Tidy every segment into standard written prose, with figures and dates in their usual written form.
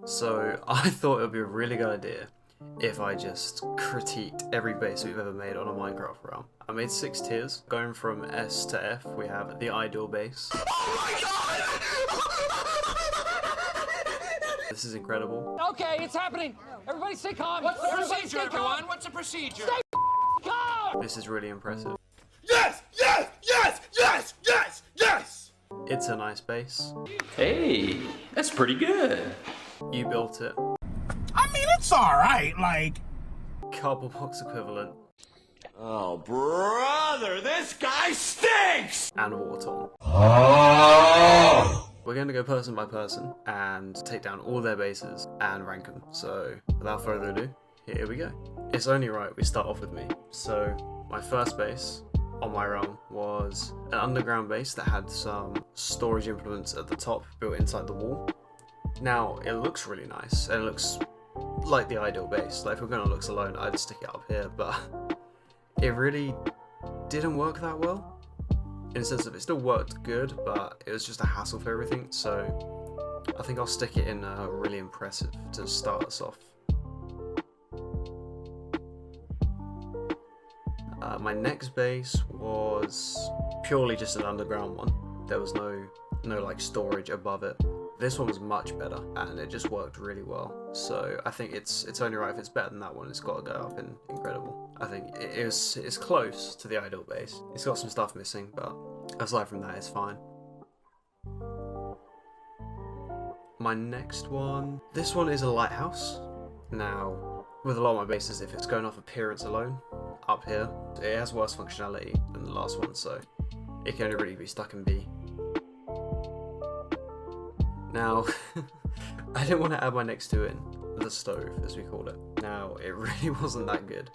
So I thought it would be a really good idea if I just critiqued every base we've ever made on a Minecraft realm. I made 6 tiers. Going from S to F, we have the ideal base. This is incredible. Okay, it's happening. Everybody stay calm. What's the Everybody procedure, stay calm. everyone? What's the procedure? Stay calm. This is really impressive. Yes! Yes! Yes! Yes! Yes! Yes! It's a nice base. Hey, that's pretty good. You built it. I mean, it's alright, like... Cardboard box equivalent. Oh, brother, this guy stinks! And Wartorn. We're going to go person by person and take down all their bases and rank them. So without further ado, here we go. It's only right we start off with me. So my first base on my realm was an underground base that had some storage implements at the top built inside the wall. Now it looks really nice and it looks like the ideal base. Like if we're going to looks alone, I'd stick it up here, but it really didn't work that well. In the sense of it still worked good, but it was just a hassle for everything, so I think I'll stick it in really impressive to start us off. My next base was purely just an underground one. There was no like storage above it. This one was much better and it just worked really well. So I think it's only right if it's better than that one. It's got to go up in incredible. I think it's close to the ideal base. It's got some stuff missing, but aside from that, it's fine. My next one, this one is a lighthouse. Now, with a lot of my bases, if it's going off appearance alone, up here, it has worse functionality than the last one, so it can only really be stuck in B. Now, I didn't want to add my next two in, the stove, as we called it. Now, it really wasn't that good,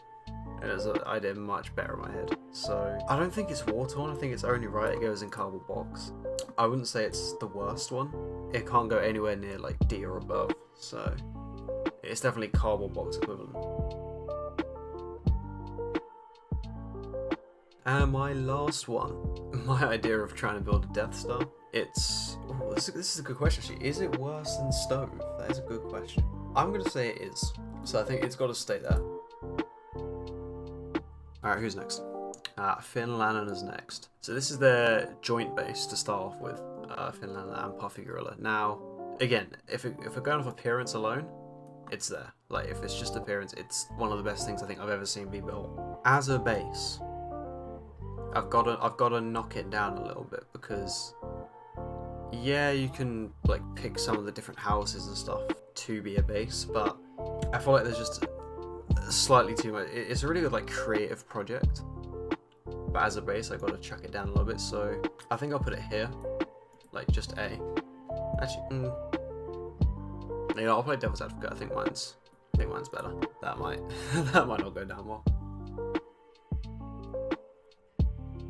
and I did much better in my head. So, I don't think it's Wartorn, I think it's only right it goes in cardboard box. I wouldn't say it's the worst one. It can't go anywhere near like D or above, so it's definitely cardboard box equivalent. And my last one, my idea of trying to build a Death Star. This is a good question actually. Is it worse than stove? That is a good question. I'm going to say it is. So I think it's got to stay there. Alright, who's next? Finlannon is next. So this is their joint base to start off with. Finlannon and Puffy Gorilla. Now, again, if we're going off appearance alone, it's there. Like, if it's just appearance, it's one of the best things I think I've ever seen be built. As a base, I've got to knock it down a little bit because, yeah, you can like pick some of the different houses and stuff to be a base, but I feel like there's just slightly too much. It's a really good like creative project, but as a base, I got to chuck it down a little bit. So I think I'll put it here, like just A. Actually, you know, I'll play devil's advocate. I think mine's better. That might that might not go down well.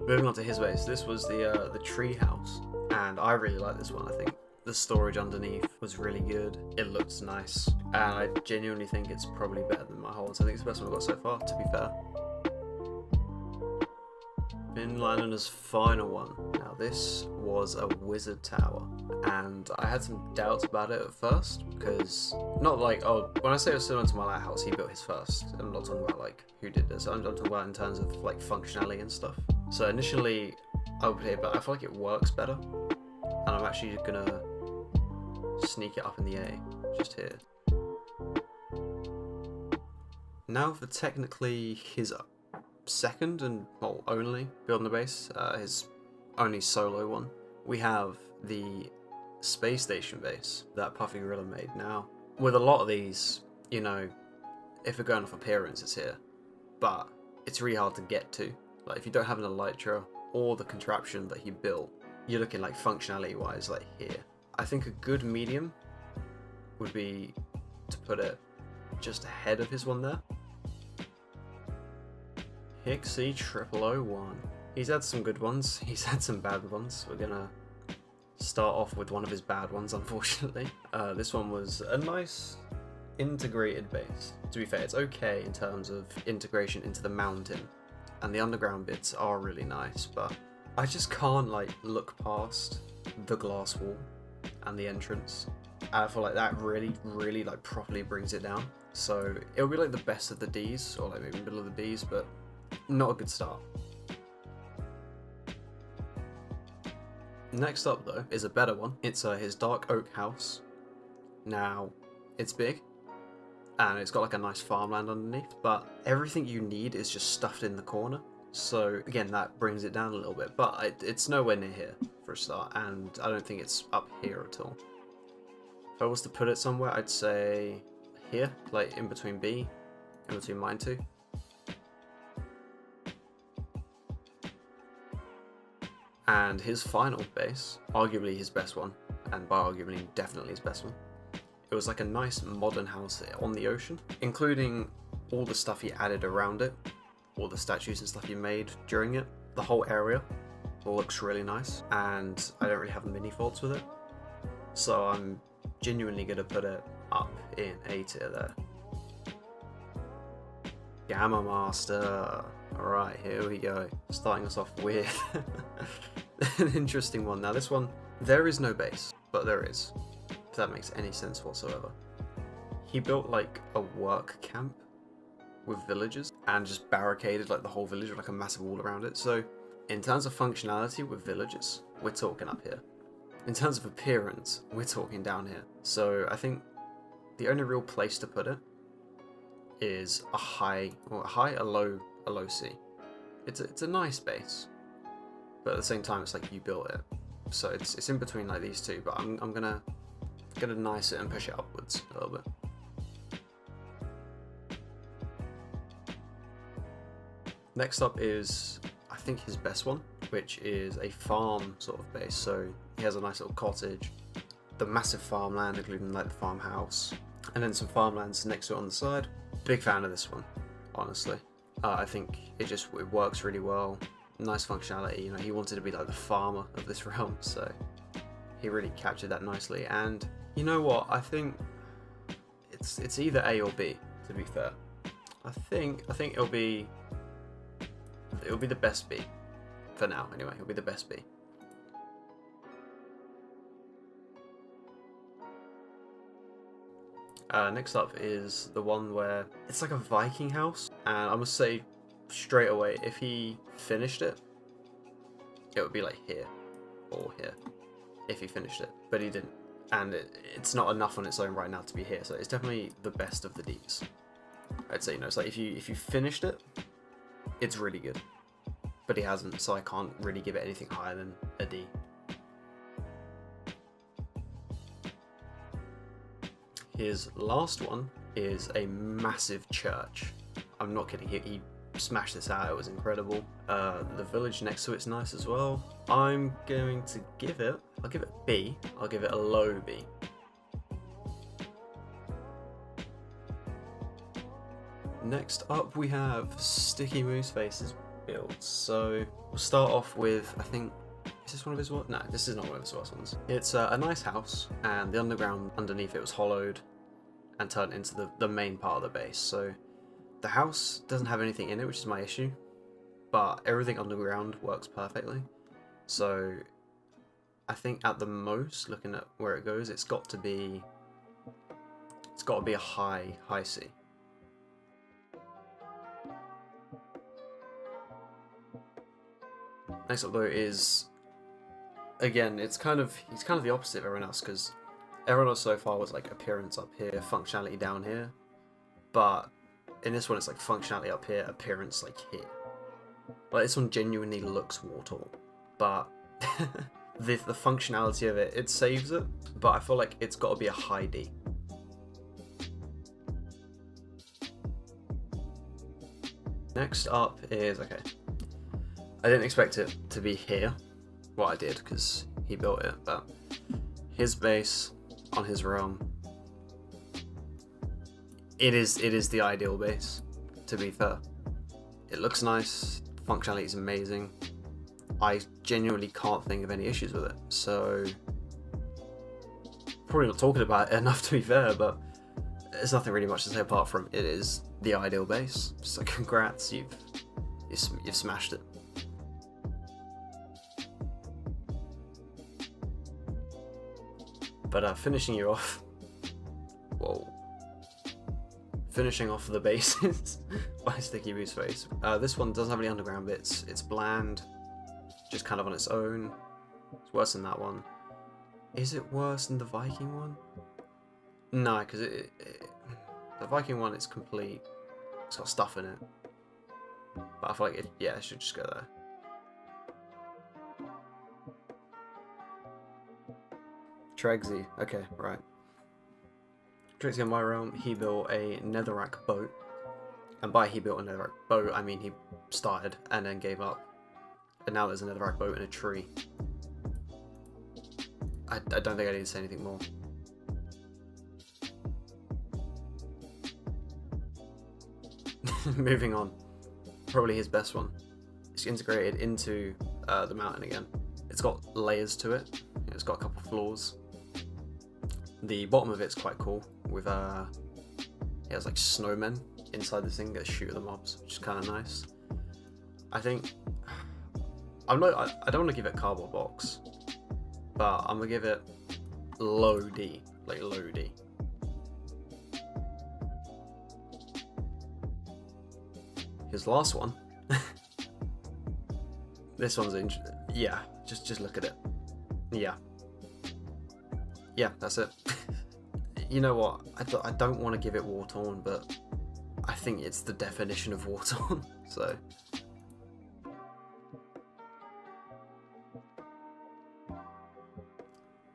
Moving on to his base, this was the tree house, and I really like this one. I think the storage underneath was really good. It looks nice, and I genuinely think it's probably better than my holds. I think it's the best one I've got so far, to be fair. Finlander's final one. Now this was a wizard tower, and I had some doubts about it at first because not like, oh, when I say it was similar to my lighthouse, he built his first. I'm not talking about like who did this. I'm talking about in terms of like functionality and stuff. So initially I would put it, but I feel like it works better, and I'm actually gonna sneak it up in the A, just here. Now for technically his second and well only building the base, his only solo one, we have the space station base that Puffy Gorilla made. Now with a lot of these, you know, if we're going off appearance, it's here, but it's really hard to get to. Like if you don't have an elytra or the contraption that he built, you're looking like functionality wise like here. I think a good medium would be to put it just ahead of his one there. Hixie 0001. He's had some good ones, he's had some bad ones. We're gonna start off with one of his bad ones, unfortunately. This one was a nice integrated base. To be fair, it's okay in terms of integration into the mountain, and the underground bits are really nice, but I just can't like look past the glass wall and the entrance. And I feel like that really like properly brings it down. So it'll be like the best of the Ds, or like maybe middle of the Ds, but not a good start. Next up though is a better one. It's his Dark Oak house. Now, it's big, and it's got like a nice farmland underneath, but everything you need is just stuffed in the corner. So again, that brings it down a little bit, but it's nowhere near here for a start, and I don't think it's up here at all. If I was to put it somewhere, I'd say here, like in between B, in between mine two. And his final base, arguably his best one, and by arguably definitely his best one, it was like a nice modern house on the ocean, including all the stuff he added around it, all the statues and stuff he made during it. The whole area looks really nice, and I don't really have many faults with it, so I'm genuinely going to put it up in A tier there. Gamma Master. Alright, here we go. Starting us off with an interesting one. Now this one, there is no base, but there is, if that makes any sense whatsoever. He built like a work camp with villagers and just barricaded like the whole village with like a massive wall around it. So in terms of functionality with villages, we're talking up here. In terms of appearance, we're talking down here. So I think the only real place to put it is a low C. It's a nice base, but at the same time it's like you built it. So it's in between like these two, but I'm gonna nice it and push it upwards a little bit. Next up is, I think, his best one, which is a farm sort of base. So he has a nice little cottage, the massive farmland, including like the farmhouse, and then some farmlands next to it on the side. Big fan of this one, honestly. I think it works really well. Nice functionality. You know, he wanted to be like the farmer of this realm, so he really captured that nicely. And you know what? I think it's either A or B. To be fair, I think it'll be the best B for now. Anyway, it'll be the best B. Next up is the one where it's like a Viking house, and I must say straight away, if he finished it, it would be like here or here if he finished it, but he didn't, and it's not enough on its own right now to be here. So it's definitely the best of the Ds. I'd say, you know, it's like if you finished it, it's really good, but he hasn't, so I can't really give it anything higher than a D. His last one is a massive church. I'm not kidding, he smashed this out, it was incredible. The village next to it's nice as well. I'm going to give it, I'll give it B, I'll give it a low B. Next up we have Sticky Mooseface's build. So we'll start off with, I think, is this one of his worst? No, this is not one of his worst ones. It's a nice house, and the underground underneath it was hollowed and turned into the main part of the base. So the house doesn't have anything in it, which is my issue, but everything underground works perfectly. So I think at the most, looking at where it goes, it's got to be a high C. Next up though is, again, he's kind of the opposite of everyone else, because everyone else so far was like appearance up here, functionality down here, but in this one it's like functionality up here, appearance like here. Like this one genuinely looks Wartortle, but the functionality of it saves it, but I feel like it's got to be a high D. Next up is, okay, I didn't expect it to be here. Well, I did, because he built it, but his base on his realm, it is the ideal base, to be fair. It looks nice, functionality is amazing. I genuinely can't think of any issues with it, so probably not talking about it enough, to be fair, but there's nothing really much to say apart from it is the ideal base. So congrats, you've smashed it. But finishing you off Whoa. Finishing off the bases by Sticky Boo's face. This one doesn't have any underground bits. It's bland, just kind of on its own. It's worse than that one. Is it worse than the Viking one? No, because the Viking one is complete. It's got stuff in it. But I feel like it should just go there. Tregsy. Okay, right. Tregsy in my realm, he built a netherrack boat. And by he built a netherrack boat, I mean he started and then gave up. And now there's a netherrack boat in a tree. I don't think I need to say anything more. Moving on. Probably his best one. It's integrated into the mountain again. It's got layers to it. It's got a couple floors. The bottom of it's quite cool. With it has like snowmen inside this thing that shoot at the mobs, which is kind of nice. I think I don't want to give it cardboard box, but I'm gonna give it low D, like low D. His last one. This one's interesting. Yeah, just look at it. Yeah, that's it. You know what? I don't want to give it war torn, but I think it's the definition of war torn. So.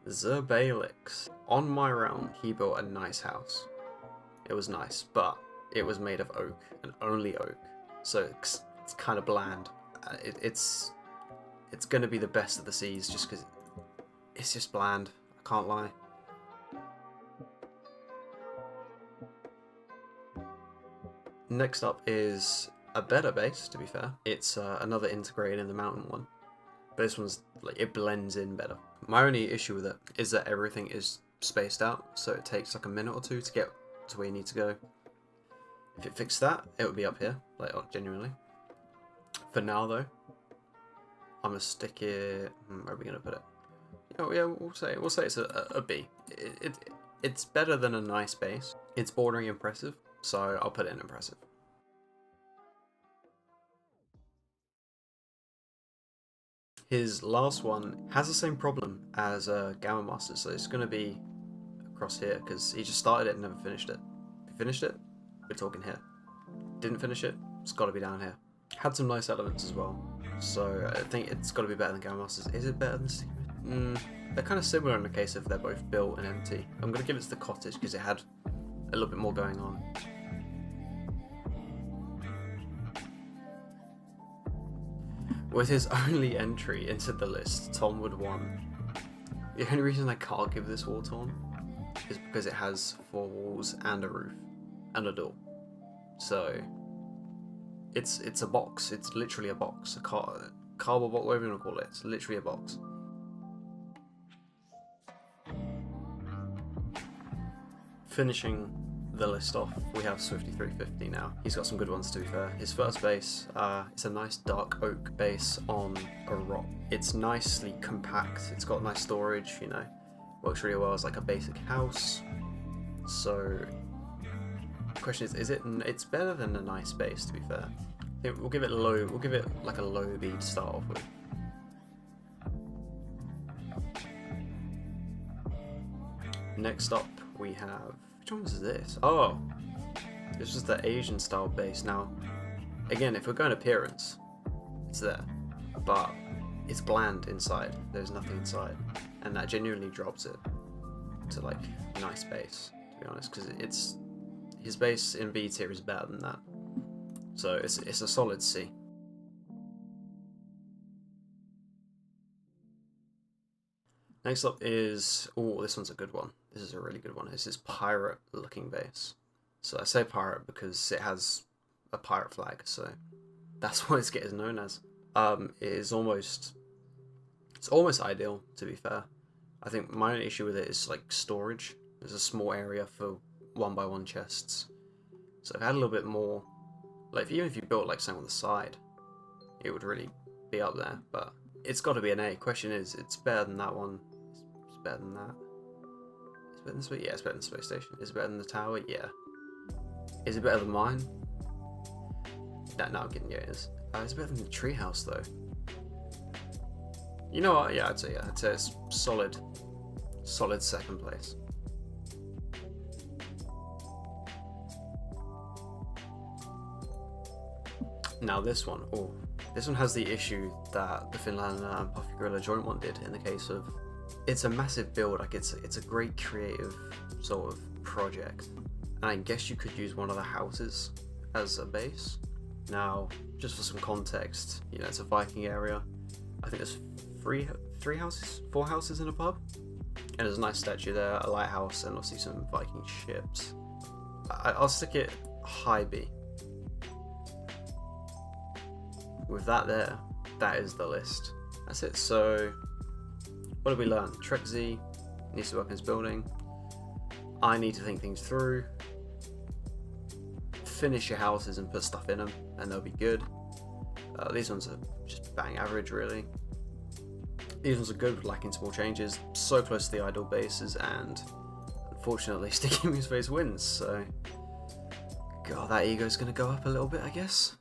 Zerbalix. On my realm, he built a nice house. It was nice, but it was made of oak, and only oak. So it's kind of bland. It's going to be the best of the seas just because it's just bland. I can't lie. Next up is a better base, to be fair. It's another integrated in the mountain one. But this one's, like, it blends in better. My only issue with it is that everything is spaced out, so it takes like a minute or two to get to where you need to go. If it fixed that, it would be up here, like, genuinely. For now, though, I'm gonna stick it. Where are we gonna put it? Oh yeah, we'll say it's a B. It's better than a nice base. It's bordering impressive, so I'll put it in impressive. His last one has the same problem as Gamma Master, so it's going to be across here, because he just started it and never finished it. If he finished it, we're talking here. Didn't finish it, it's got to be down here. Had some nice elements as well, so I think it's got to be better than Gamma Masters. Is it better than Sticky Boo? They're kind of similar in the case if they're both built and empty. I'm going to give it to the cottage because it had a little bit more going on. With his only entry into the list, Tomwood 1. The only reason I can't give this war torn is because it has 4 walls and a roof and a door. So it's a box. It's literally a box. A cardboard box, whatever you want to call it. It's literally a box. Finishing the list off, we have Swifty350 now. He's got some good ones, to be fair. His first base, it's a nice dark oak base on a rock. It's nicely compact, it's got nice storage, you know, works really well as like a basic house. So the question is it's better than a nice base, to be fair. I think we'll give it like a low B to start off with. Next up we have, which one was this? Oh, this was the Asian style base. Now, again, if we're going appearance, it's there, but it's bland inside. There's nothing inside, and that genuinely drops it to like a nice base, to be honest, because his base in B tier is better than that. So it's a solid C. Next up is, oh, this one's a good one. This is a really good one. This is pirate looking base. So I say pirate because it has a pirate flag, so that's what it's known as. It is almost ideal, to be fair. I think my only issue with it is like storage. There's a small area for 1x1 chests. So if it had a little bit more, like even if you built like something on the side, it would really be up there. But it's got to be an A. Question is, it's better than that one. It's better than that. It's better than space? Yeah, it's better than the space station. Is it better than the tower? Yeah. Is it better than mine? No, I'm kidding. Yeah, it is. It's better than the treehouse though. You know what? Yeah, I'd say it's solid second place. Now this one, this one has the issue that the Finland and Puffy Gorilla joint one did in the case of, it's a massive build, like it's a great creative sort of project, and I guess you could use one of the houses as a base. Now, just for some context, you know, it's a Viking area. I think there's four houses in a pub, and there's a nice statue there, a lighthouse, and obviously some Viking ships. I'll stick it high B. With that there, that is the list. That's it. So, what did we learn? Trek Z needs to work in his building. I need to think things through. Finish your houses and put stuff in them, and they'll be good. These ones are just bang average, really. These ones are good, with lacking small changes. So close to the ideal bases, and unfortunately, Sticky Moose Face wins. So, God, that ego's gonna go up a little bit, I guess.